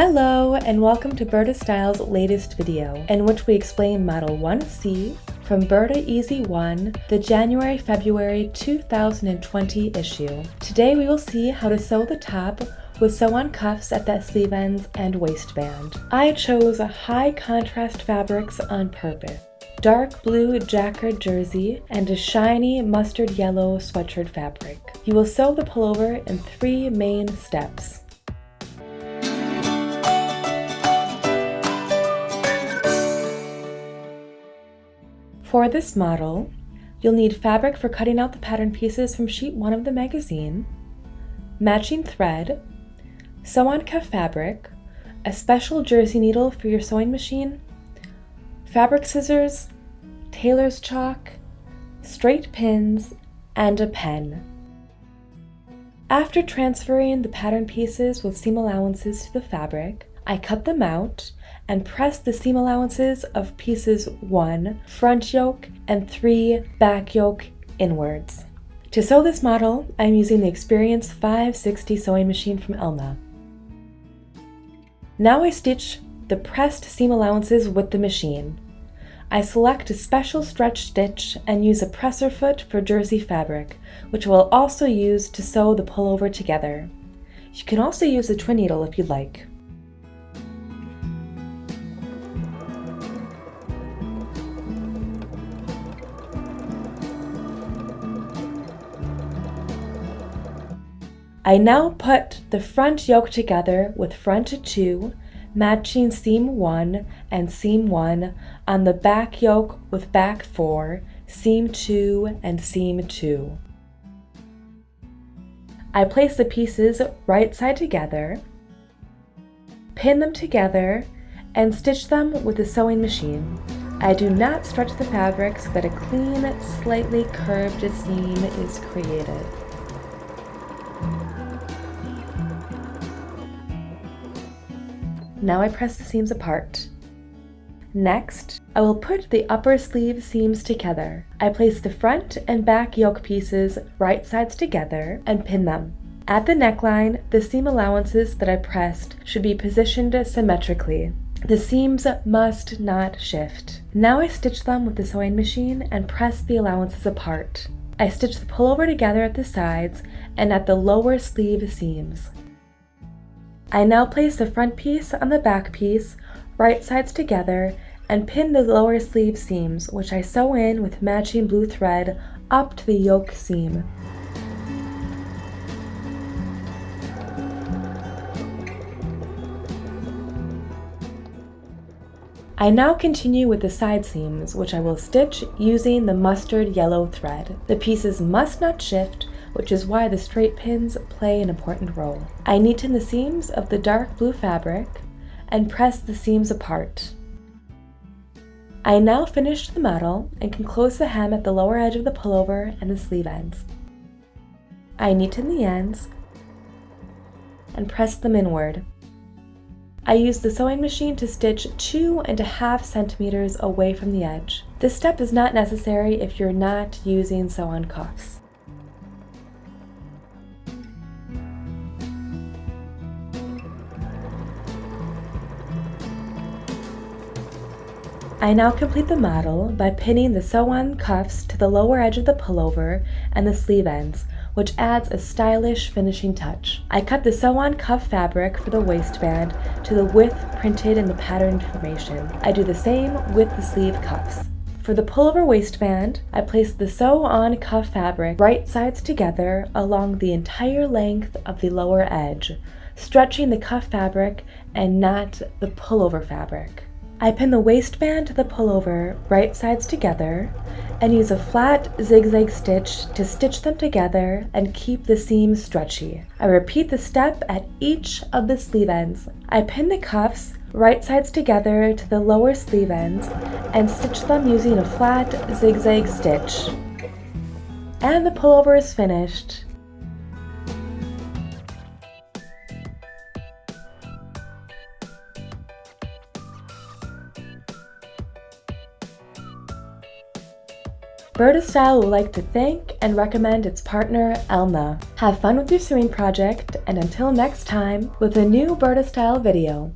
Hello and welcome to Burda Style's latest video, in which we explain Model 1C from Burda Easy 1, the January-February 2020 issue. Today we will see how to sew the top with sew-on cuffs at the sleeve ends and waistband. I chose high contrast fabrics on purpose. Dark blue jacquard jersey and a shiny mustard yellow sweatshirt fabric. You will sew the pullover in 3 main steps. For this model, you'll need fabric for cutting out the pattern pieces from sheet 1 of the magazine, matching thread, sew-on cuff fabric, a special jersey needle for your sewing machine, fabric scissors, tailor's chalk, straight pins, and a pen. After transferring the pattern pieces with seam allowances to the fabric, I cut them out and press the seam allowances of pieces 1 front yoke and 3 back yoke inwards. To sew this model, I'm using the Experience 560 sewing machine from Elma. Now I stitch the pressed seam allowances with the machine. I select a special stretch stitch and use a presser foot for jersey fabric, which I will also use to sew the pullover together. You can also use a twin needle if you'd like. I now put the front yoke together with front 2, matching seam 1 and seam 1 on the back yoke with back 4, seam 2 and seam 2. I place the pieces right side together, pin them together, and stitch them with the sewing machine. I do not stretch the fabric so that a clean, slightly curved seam is created. Now I press the seams apart. Next, I will put the upper sleeve seams together. I place the front and back yoke pieces right sides together and pin them. At the neckline, the seam allowances that I pressed should be positioned symmetrically. The seams must not shift. Now I stitch them with the sewing machine and press the allowances apart. I stitch the pullover together at the sides and at the lower sleeve seams. I now place the front piece on the back piece, right sides together, and pin the lower sleeve seams, which I sew in with matching blue thread up to the yoke seam. I now continue with the side seams, which I will stitch using the mustard yellow thread. The pieces must not shift, which is why the straight pins play an important role. I neaten the seams of the dark blue fabric and press the seams apart. I now finished the model and can close the hem at the lower edge of the pullover and the sleeve ends. I neaten the ends and press them inward. I use the sewing machine to stitch 2.5 centimeters away from the edge. This step is not necessary if you're not using sew-on cuffs. I now complete the model by pinning the sew-on cuffs to the lower edge of the pullover and the sleeve ends, which adds a stylish finishing touch. I cut the sew-on cuff fabric for the waistband to the width printed in the pattern information. I do the same with the sleeve cuffs. For the pullover waistband, I place the sew-on cuff fabric right sides together along the entire length of the lower edge, stretching the cuff fabric and not the pullover fabric. I pin the waistband to the pullover right sides together and use a flat zigzag stitch to stitch them together and keep the seams stretchy. I repeat the step at each of the sleeve ends. I pin the cuffs right sides together to the lower sleeve ends and stitch them using a flat zigzag stitch. And the pullover is finished. Burda Style would like to thank and recommend its partner, Elna. Have fun with your sewing project, and until next time, with a new Burda Style video.